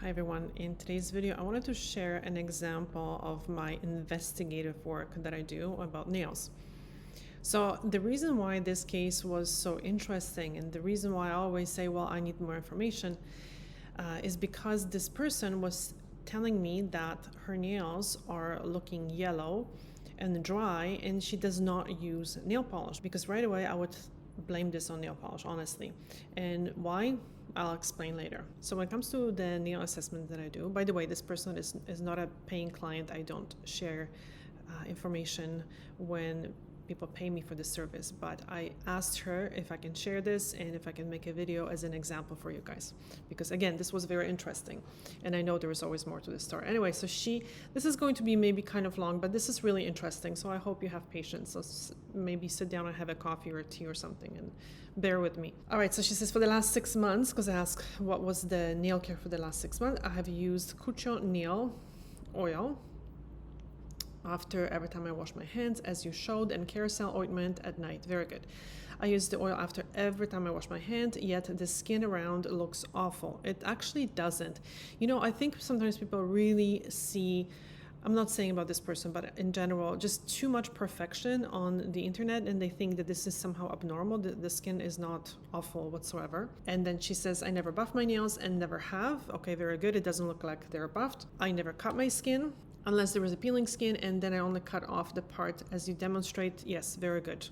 Hi everyone, in today's video I wanted to share an example of my investigative work that I do about nails. So the reason why this case was so interesting and the reason why I always say, well, I need more information is because this person was telling me that her nails are looking yellow and dry and she does not use nail polish, because right away I would blame this on nail polish, honestly. And why? I'll explain later. So when it comes to the nail assessment that I do, by the way, this person is not a paying client. I don't share information when people pay me for this service, but I asked her if I can share this and if I can make a video as an example for you guys, because again, this was very interesting and I know there is always more to the story. Anyway, so this is going to be maybe kind of long, but this is really interesting, so I hope you have patience. So maybe sit down and have a coffee or tea or something and bear with me. All right, so she says, for the last 6 months, because I asked what was the nail care for the last 6 months, I have used Cuccio nail oil after every time I wash my hands, as you showed, and carousel ointment at night. Very good. I use the oil after every time I wash my hand, yet the skin around looks awful. It actually doesn't. I think sometimes people really see, I'm not saying about this person, but in general, just too much perfection on the internet, and they think that this is somehow abnormal. The skin is not awful whatsoever. And then she says, I never buff my nails and never have. Okay, very good. It doesn't look like they're buffed. I never cut my skin unless there was a peeling skin, and then I only cut off the part as you demonstrate. Yes, very good.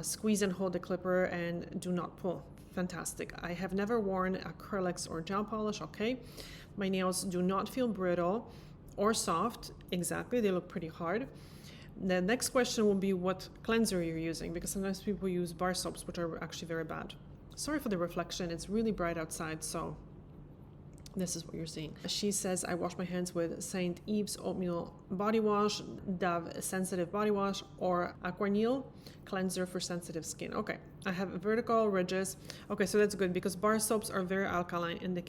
Squeeze and hold the clipper and do not pull. Fantastic. I have never worn acrylics or gel polish. Okay. My nails do not feel brittle or soft. Exactly. They look pretty hard. The next question will be what cleanser you're using, because sometimes people use bar soaps, which are actually very bad. Sorry for the reflection. It's really bright outside, so this is what you're seeing. She says, I wash my hands with St. Ives oatmeal body wash, Dove sensitive body wash, or Aquarnil cleanser for sensitive skin. Okay, I have vertical ridges. Okay, so that's good because bar soaps are very alkaline and they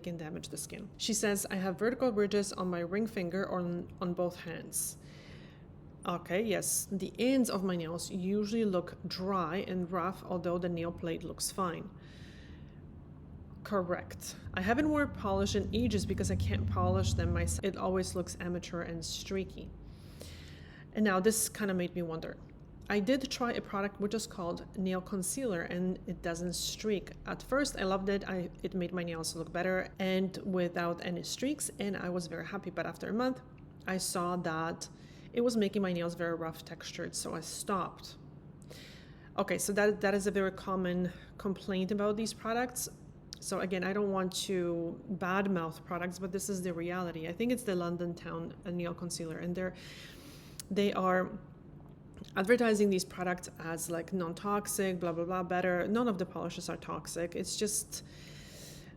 can damage the skin. She says, I have vertical ridges on my ring finger or on both hands. Okay, yes, the ends of my nails usually look dry and rough, although the nail plate looks fine. Correct. I haven't worn polish in ages because I can't polish them myself. It always looks amateur and streaky. And now this kind of made me wonder. I did try a product which is called nail concealer and it doesn't streak. At first I loved it. It made my nails look better and without any streaks, and I was very happy. But after a month I saw that it was making my nails very rough textured, so I stopped. Okay, so that is a very common complaint about these products. So again, I don't want to badmouth products, but this is the reality. I think it's the London Town nail concealer, and they are advertising these products as like non-toxic, blah blah blah, better. None of the polishes are toxic. It's just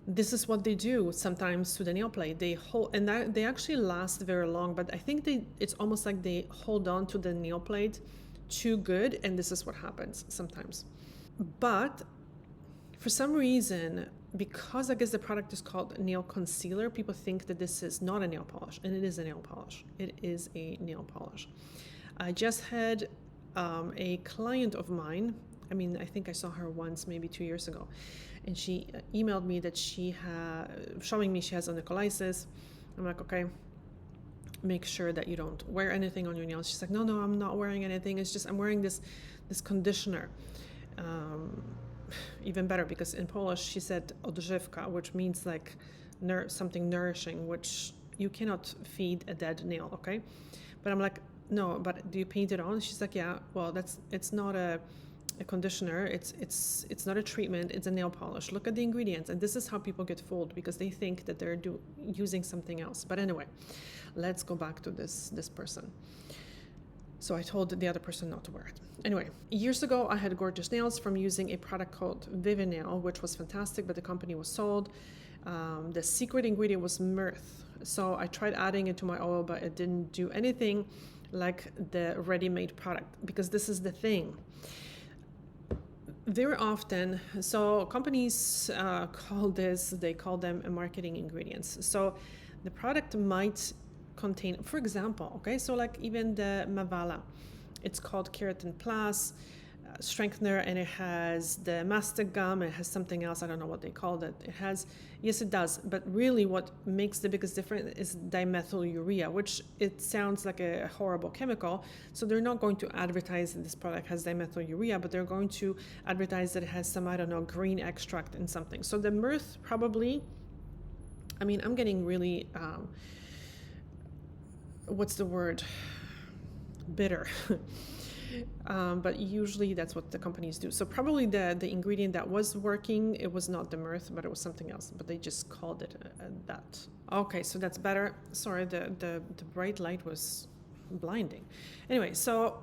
this is what they do sometimes to the nail plate. They hold, and they actually last very long. But I think it's almost like they hold on to the nail plate too good, and this is what happens sometimes. But for some reason, because I guess the product is called nail concealer, people think that this is not a nail polish, and it is a nail polish. It is a nail polish. I just had a client of mine, I think I saw her once, maybe 2 years ago, and she emailed me that showing me she has onycholysis. I'm like, okay, make sure that you don't wear anything on your nails. She's like, no, I'm not wearing anything. It's just I'm wearing this conditioner. Even better, because in Polish she said odżywka, which means like something nourishing, which you cannot feed a dead nail. Okay, but I'm like, no, but do you paint it on? She's like, yeah. Well, it's not a conditioner. It's not a treatment. It's a nail polish. Look at the ingredients, and this is how people get fooled because they think that they're using something else. But anyway, let's go back to this person. So I told the other person not to wear it. Anyway, years ago, I had gorgeous nails from using a product called Vivinail, which was fantastic, but the company was sold. The secret ingredient was myrrh. So I tried adding it to my oil, but it didn't do anything like the ready-made product, because this is the thing. Very often, so companies call them marketing ingredients. So the product might contain, for example, okay, so like even the Mavala, it's called Keratin Plus, strengthener, and it has the mastic gum, it has something else, I don't know what they called it. It has, yes it does, but really what makes the biggest difference is dimethylurea, which it sounds like a horrible chemical, so they're not going to advertise that this product has dimethylurea, but they're going to advertise that it has some, I don't know, green extract in something. So the mirth probably, I mean, I'm getting really, what's the word, bitter. But usually that's what the companies do. So probably the ingredient that was working, it was not the mirth, but it was something else, but they just called it that. Okay, so that's better. Sorry, the bright light was blinding. Anyway, so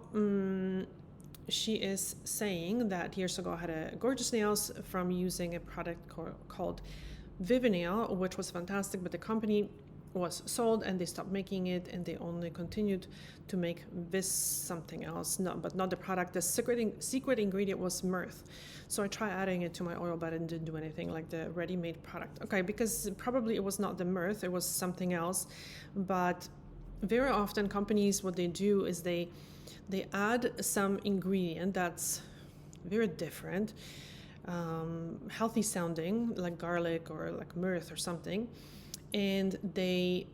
she is saying that years ago I had a gorgeous nails from using a product called Vivinail, which was fantastic, but the company was sold and they stopped making it, and they only continued to make this something else, but not the product. The secret ingredient was mirth. So I tried adding it to my oil, but it didn't do anything like the ready-made product. Okay, because probably it was not the mirth, it was something else. But very often companies, what they do is they add some ingredient that's very different, healthy sounding, like garlic or like mirth or something, and they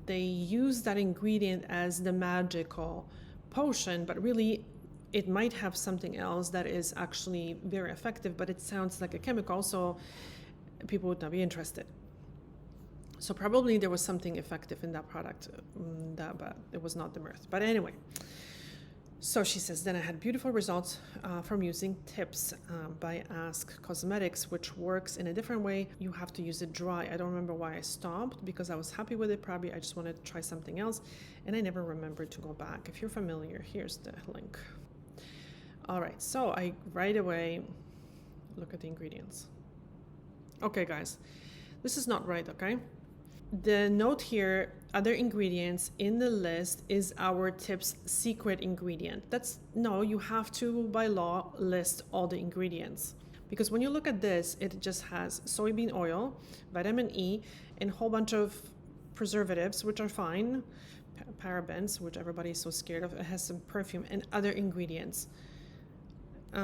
use that ingredient as the magical potion, but really it might have something else that is actually very effective, but it sounds like a chemical, so people would not be interested. So probably there was something effective in that product, but it was not the mirth. But anyway, so she says, then I had beautiful results from using Tips by Ask Cosmetics, which works in a different way. You have to use it dry. I don't remember why I stopped, because I was happy with it. Probably I just wanted to try something else, and I never remembered to go back. If you're familiar, here's the link. All right, so I right away look at the ingredients. Okay, guys, this is not right, okay? The note here, other ingredients in the list, is our Tips secret ingredient. No, you have to, by law, list all the ingredients. Because when you look at this, it just has soybean oil, vitamin E, and a whole bunch of preservatives, which are fine, parabens, which everybody's so scared of. It has some perfume and other ingredients. That's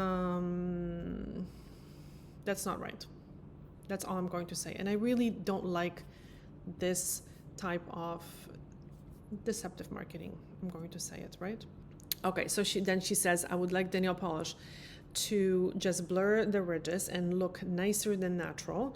not right. That's all I'm going to say. And I really don't like this type of deceptive marketing. I'm going to say it, right? Okay, so she says, I would like the nail polish to just blur the ridges and look nicer than natural.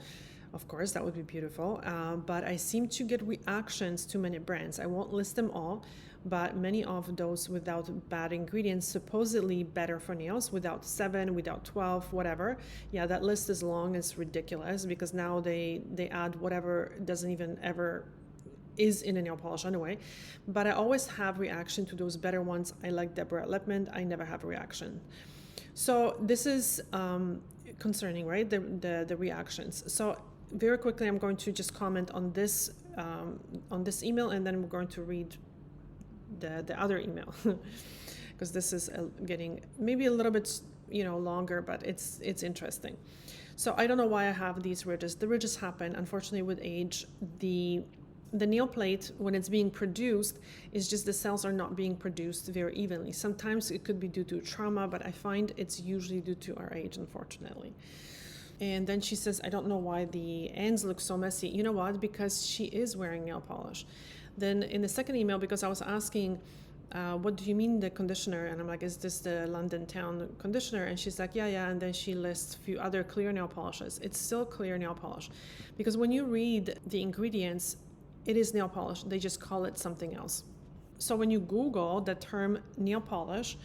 Of course, that would be beautiful. But I seem to get reactions to many brands. I won't list them all, but many of those without bad ingredients, supposedly better for nails, without 7, without 12, whatever. Yeah, that list is long, it's ridiculous, because now they add whatever doesn't even ever is in a nail polish anyway. But I always have reaction to those better ones. I like Deborah Lepman, I never have a reaction. So this is concerning, right? The reactions. So very quickly, I'm going to just comment on this email, and then we're going to read the other email, because this is getting maybe a little bit longer, but it's interesting. So I don't know why I have these ridges. The ridges happen, unfortunately, with age. The nail plate, when it's being produced, is just the cells are not being produced very evenly. Sometimes it could be due to trauma, but I find it's usually due to our age, unfortunately. And then she says, I don't know why the ends look so messy. You know what? Because she is wearing nail polish. Then in the second email, because I was asking, what do you mean the conditioner? And I'm like, is this the London Town conditioner? And she's like, yeah. And then she lists a few other clear nail polishes. It's still clear nail polish. Because when you read the ingredients, it is nail polish. They just call it something else. So when you Google the term nail polish,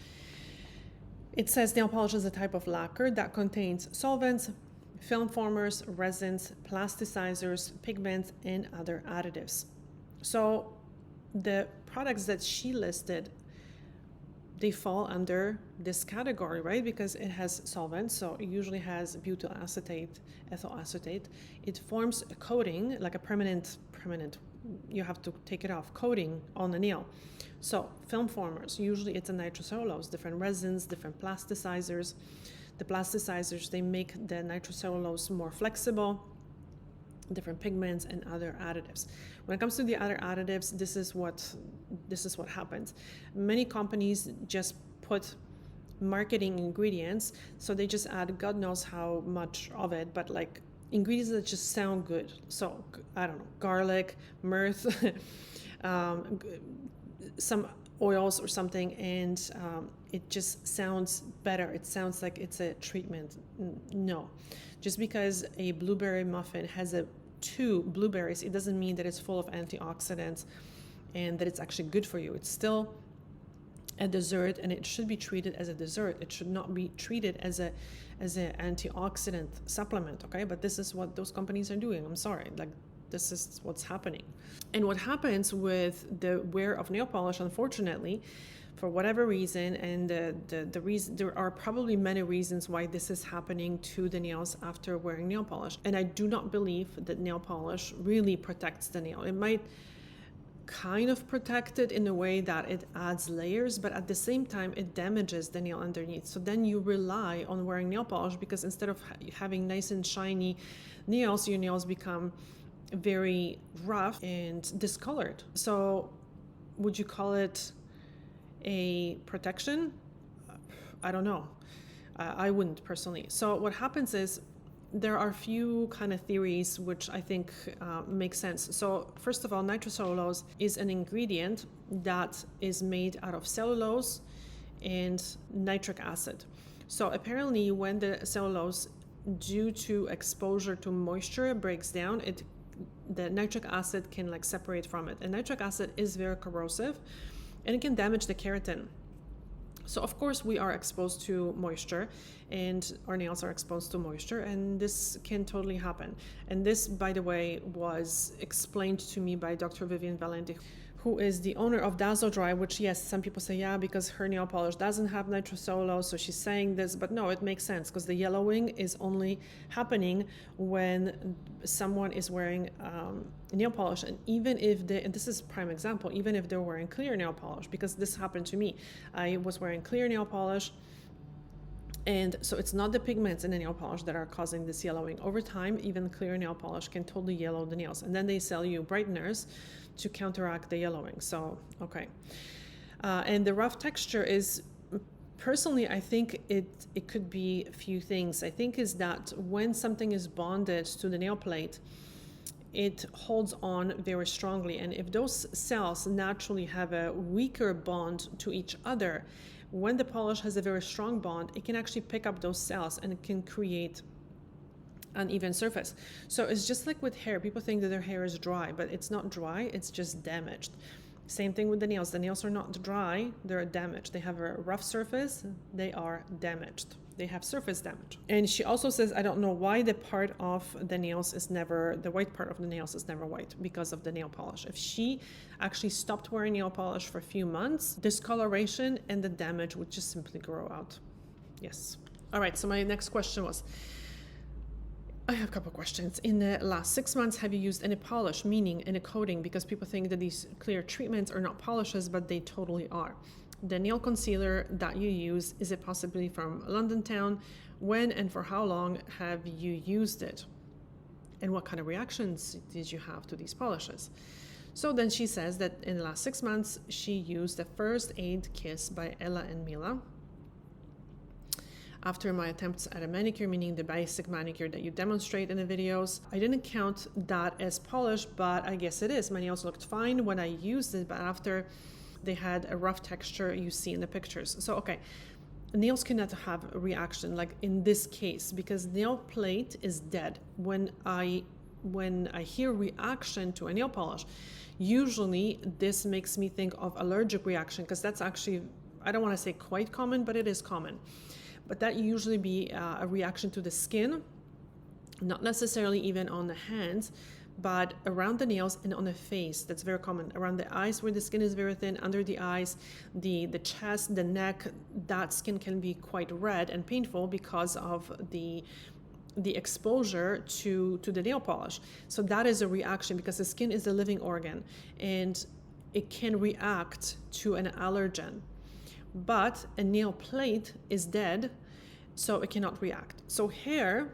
it says nail polish is a type of lacquer that contains solvents, film formers, resins, plasticizers, pigments, and other additives. So the products that she listed, they fall under this category, right? Because it has solvents, so it usually has butyl acetate, ethyl acetate. It forms a coating, like a permanent, you have to take it off, coating on the nail. So film formers, usually it's a nitrocellulose, different resins, different plasticizers. The plasticizers, they make the nitrocellulose more flexible, different pigments and other additives. When it comes to the other additives, this is what happens. Many companies just put marketing ingredients. So they just add God knows how much of it, but like ingredients that just sound good. So I don't know, garlic, myrrh, some oils or something, and it just sounds better. It sounds like it's a treatment. No, just because a blueberry muffin has two blueberries, it doesn't mean that it's full of antioxidants and that it's actually good for you. It's still a dessert, and it should be treated as a dessert. It should not be treated as an antioxidant supplement. Okay, but this is what those companies are doing. I'm sorry, like this is what's happening. And what happens with the wear of nail polish, unfortunately, for whatever reason, and the reason, there are probably many reasons why this is happening to the nails after wearing nail polish. And I do not believe that nail polish really protects the nail. It might kind of protect it in a way that it adds layers, but at the same time it damages the nail underneath. So then you rely on wearing nail polish, because instead of having nice and shiny nails, your nails become very rough and discolored. So would you call it a protection? I don't know. I wouldn't personally. So what happens is there are a few kind of theories which I think make sense. So first of all, nitrocellulose is an ingredient that is made out of cellulose and nitric acid. So apparently when the cellulose, due to exposure to moisture, breaks down, the nitric acid can like separate from it. And nitric acid is very corrosive and it can damage the keratin. So of course we are exposed to moisture, and our nails are exposed to moisture, and this can totally happen. And this, by the way, was explained to me by Dr. Vivian Valenti, who is the owner of Dazzle Dry, which, yes, some people say, yeah, because her nail polish doesn't have nitrocellulose, so she's saying this, but no, it makes sense, because the yellowing is only happening when someone is wearing nail polish. And even if and this is a prime example, even if they're wearing clear nail polish, because this happened to me. I was wearing clear nail polish, and so it's not the pigments in the nail polish that are causing this yellowing. Over time, even clear nail polish can totally yellow the nails. And then they sell you brighteners to counteract the yellowing. So, okay. And the rough texture is, personally, I think it could be a few things. I think is that when something is bonded to the nail plate, it holds on very strongly. And if those cells naturally have a weaker bond to each other, when the polish has a very strong bond, it can actually pick up those cells and it can create an even surface. So it's just like with hair. People think that their hair is dry, but it's not dry, it's just damaged. Same thing with the nails. The nails are not dry, they're damaged. They have a rough surface, they are damaged. They have surface damage. And she also says, I don't know why the part of the nails is never, the white part of the nails is never white, because of the nail polish. If she actually stopped wearing nail polish for a few months, discoloration and the damage would just simply grow out. Yes. All right, so my next question was, I have a couple questions. In the last 6 months, have you used any polish, meaning any coating? Because people think that these clear treatments are not polishes, but they totally are. The nail concealer that you use, is it possibly from London Town? When and for how long have you used it? And what kind of reactions did you have to these polishes? So then she says that in the last 6 months, she used the First Aid Kiss by Ella and Mila. After my attempts at a manicure, meaning the basic manicure that you demonstrate in the videos, I didn't count that as polish, but I guess it is. My nails looked fine when I used it, but after they had a rough texture you see in the pictures. So, okay, nails cannot have a reaction like in this case, because nail plate is dead. When I hear reaction to a nail polish, usually this makes me think of allergic reaction, because that's actually, I don't want to say quite common, but it is common. But that usually be a reaction to the skin, not necessarily even on the hands, but around the nails and on the face. That's very common. Around the eyes, where the skin is very thin, under the eyes, the chest, the neck, that skin can be quite red and painful because of the exposure to the nail polish. So that is a reaction, because the skin is a living organ and it can react to an allergen. But a nail plate is dead, so it cannot react. So hair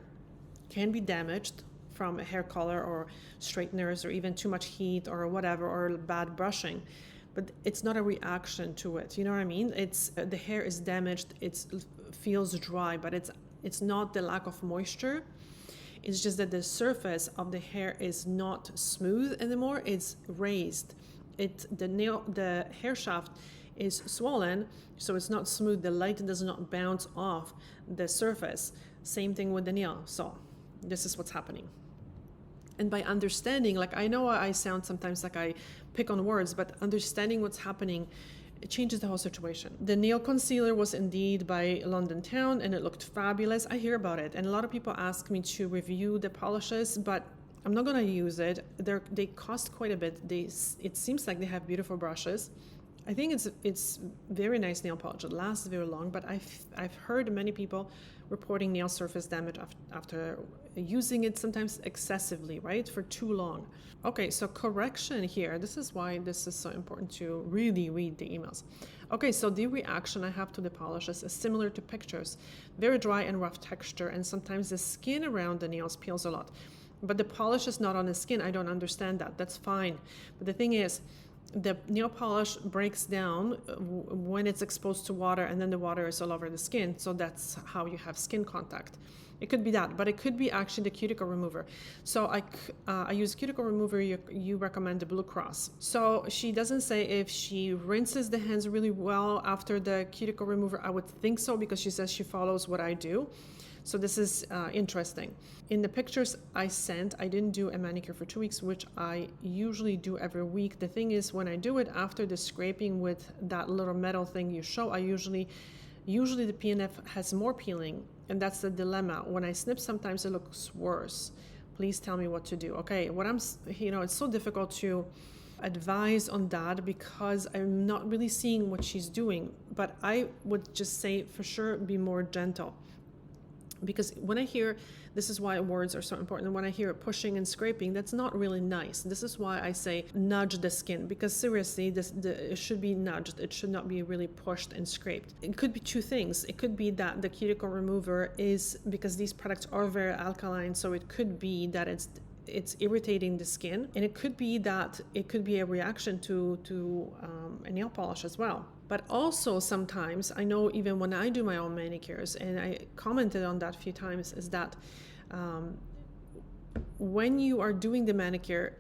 can be damaged from a hair color or straighteners or even too much heat or whatever, or bad brushing. but it's not a reaction to it. You know what I mean? It's the hair is damaged. It feels dry, but it's not the lack of moisture. It's just that the surface of the hair is not smooth anymore. It's raised. The hair shaft is swollen, so it's not smooth. The light does not bounce off the surface. Same thing with the nail. So this is what's happening. And by understanding, like, I know I sound sometimes like I pick on words, but understanding what's happening, it changes the whole situation. The nail concealer was indeed by London Town, and it looked fabulous. I hear about it, and a lot of people ask me to review the polishes, but I'm not gonna use it. They cost quite a bit. It seems like they have beautiful brushes. I think it's very nice nail polish. It lasts very long, but I've heard many people reporting nail surface damage after using it, sometimes excessively, right, for too long. Okay, so correction here. This is why this is so important to really read the emails. Okay, so the reaction I have to the polishes is similar to pictures. Very dry and rough texture, and sometimes the skin around the nails peels a lot. But the polish is not on the skin. I don't understand that. That's fine. But the thing is, the nail polish breaks down when it's exposed to water, and then the water is all over the skin. So that's how you have skin contact. It could be that, but it could be actually the cuticle remover. So I use cuticle remover. You recommend the Blue Cross. So she doesn't say if she rinses the hands really well after the cuticle remover. I would think so, because she says she follows what I do. So this is interesting. In the pictures I sent, I didn't do a manicure for 2 weeks, which I usually do every week. The thing is, when I do it after the scraping with that little metal thing you show, I usually the PNF has more peeling, and that's the dilemma. When I snip, sometimes it looks worse. Please tell me what to do. Okay, it's so difficult to advise on that because I'm not really seeing what she's doing, but I would just say for sure be more gentle. Because when I hear, this is why words are so important, when I hear pushing and scraping, that's not really nice. This is why I say nudge the skin, because seriously, it should be nudged. It should not be really pushed and scraped. It could be two things. It could be that the cuticle remover is, because these products are very alkaline, so it could be that it's irritating the skin, and it could be that it could be a reaction to a nail polish as well. But also sometimes, I know even when I do my own manicures, and I commented on that a few times, is that when you are doing the manicure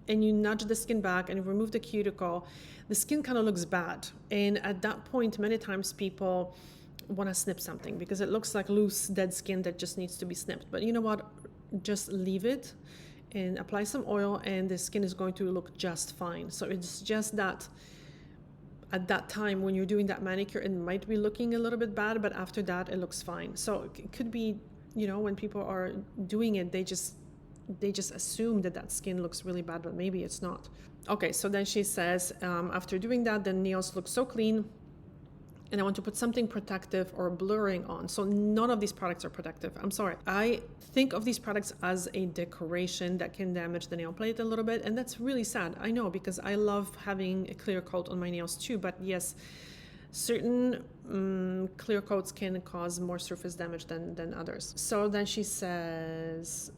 and you nudge the skin back and you remove the cuticle, the skin kind of looks bad. And at that point, many times people want to snip something because it looks like loose, dead skin that just needs to be snipped. But you know what? Just leave it and apply some oil, and the skin is going to look just fine. So it's just that at that time when you're doing that manicure, it might be looking a little bit bad, but after that it looks fine. So it could be, when people are doing it, they just assume that skin looks really bad, but maybe it's not. Okay, so then she says, after doing that, the nails look so clean, and I want to put something protective or blurring on. So none of these products are protective. I'm sorry. I think of these products as a decoration that can damage the nail plate a little bit, and that's really sad. I know, because I love having a clear coat on my nails too, but yes, certain clear coats can cause more surface damage than others. So then she says,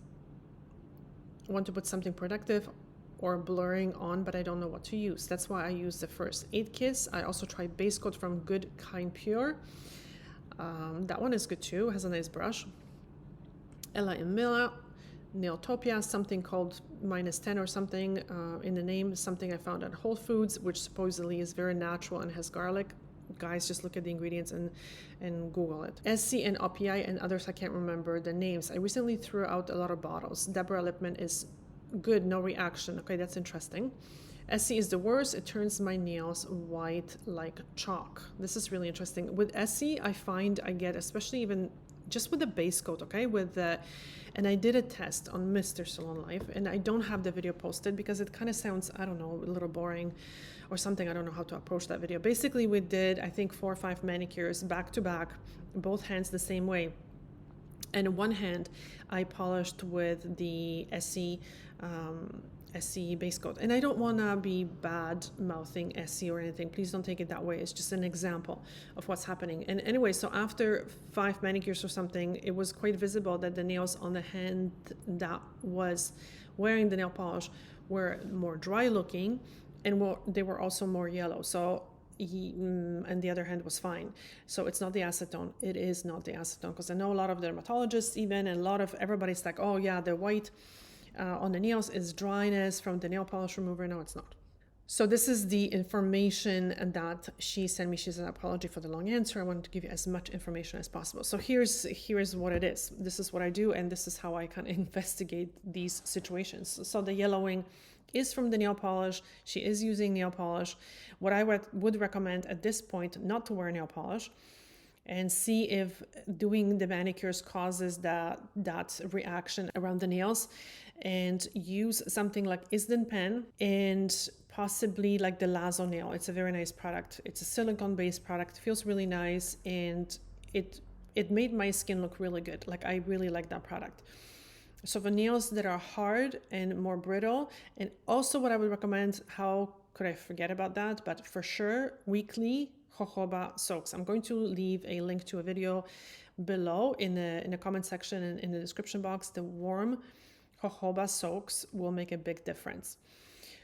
I want to put something protective or blurring on, but I don't know what to use. That's why I use the first aid kiss. I also tried base coat from Good Kind Pure. That one is good too, has a nice brush. Ella and Mila, Nailtopia, something called -10 or something in the name, something I found at Whole Foods, which supposedly is very natural and has garlic. Guys, just look at the ingredients and Google it. SC and OPI and others, I can't remember the names. I recently threw out a lot of bottles. Deborah Lipman is good, no reaction. Okay, that's interesting. SC is the worst. It turns my nails white like chalk. This is really interesting. With SC, I find I get, especially even just with the base coat, okay, and I did a test on Mr. Salon Life, and I don't have the video posted because it kind of sounds, I don't know, a little boring or something. I don't know how to approach that video. Basically, we did, I think, 4 or 5 manicures back to back, both hands the same way. And one hand, I polished with the SC base coat. And I don't want to be bad mouthing SC or anything. Please don't take it that way. It's just an example of what's happening. And anyway, so after 5 manicures or something, it was quite visible that the nails on the hand that was wearing the nail polish were more dry looking. and they were also more yellow. So and the other hand was fine. So it's not the acetone. It is not the acetone, because I know a lot of dermatologists even, and a lot of everybody's like, oh yeah, the white on the nails is dryness from the nail polish remover. No, it's not. So this is the information that she sent me. She's an apology for the long answer. I wanted to give you as much information as possible. So here's what it is. This is what I do, and this is how I can investigate these situations. So the yellowing is from the nail polish. She is using nail polish. What I would recommend at this point, not to wear nail polish, and see if doing the manicures causes that reaction around the nails, and use something like Isden pen and possibly like the Lazo nail. It's a very nice product. It's a silicone based product, feels really nice, and it made my skin look really good. Like, I really like that product. So for nails that are hard and more brittle, and also what I would recommend, how could I forget about that, but for sure, weekly jojoba soaks. I'm going to leave a link to a video below in the comment section and in the description box. The warm jojoba soaks will make a big difference.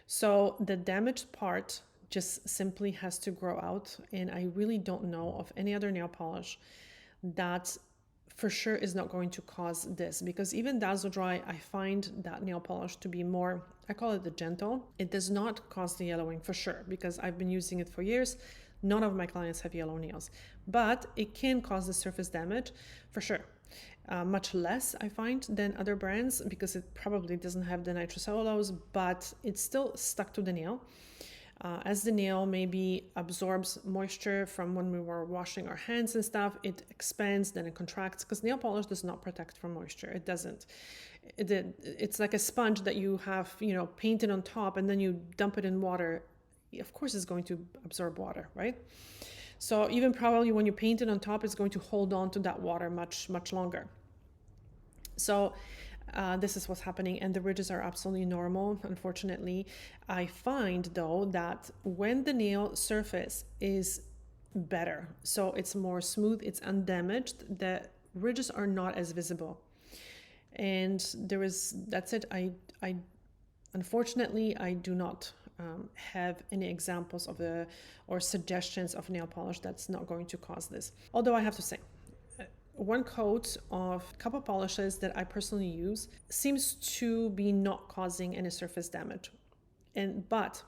So the damaged part just simply has to grow out, and I really don't know of any other nail polish that for sure is not going to cause this, because even Dazzle Dry, I find that nail polish to be more, I call it the gentle. It does not cause the yellowing for sure, because I've been using it for years. None of my clients have yellow nails, but it can cause the surface damage for sure. Much less, I find, than other brands, because it probably doesn't have the nitrocellulose, but it's still stuck to the nail. As the nail maybe absorbs moisture from when we were washing our hands and stuff, it expands, then it contracts, because nail polish does not protect from moisture. It doesn't. It's like a sponge that you have, painted on top, and then you dump it in water. Of course, it's going to absorb water, right? So even probably when you paint it on top, it's going to hold on to that water much, much longer. So this is what's happening, and the ridges are absolutely normal. Unfortunately, I find though that when the nail surface is better, so it's more smooth, it's undamaged, the ridges are not as visible. And that's it. I unfortunately, I do not have any examples of or suggestions of nail polish that's not going to cause this. Although I have to say, one coat of a couple polishes that I personally use seems to be not causing any surface damage. But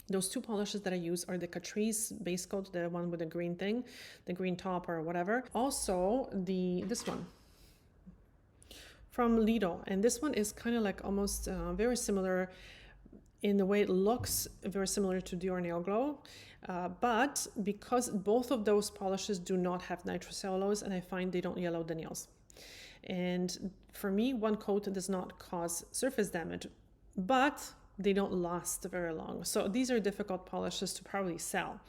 those two polishes that I use are the Catrice base coat, the one with the green thing, the green top or whatever. Also this one from Lidl, and this one is kind of like almost very similar in the way it looks, very similar to Dior Nail Glow. But because both of those polishes do not have nitrocellulose, and I find they don't yellow the nails. And for me, one coat does not cause surface damage, but they don't last very long. So these are difficult polishes to probably sell,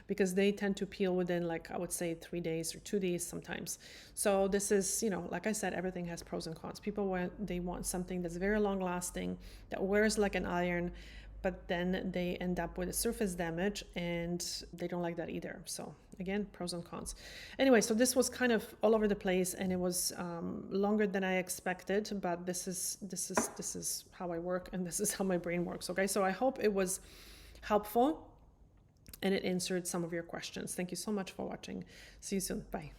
because they tend to peel within, like, I would say 3 days or 2 days sometimes. So this is, like I said, everything has pros and cons. People want something that's very long lasting, that wears like an iron, but then they end up with a surface damage, and they don't like that either. So again, pros and cons. Anyway, so this was kind of all over the place, and it was longer than I expected, but this is how I work, and this is how my brain works. Okay, so I hope it was helpful and it answered some of your questions. Thank you so much for watching. See you soon. Bye.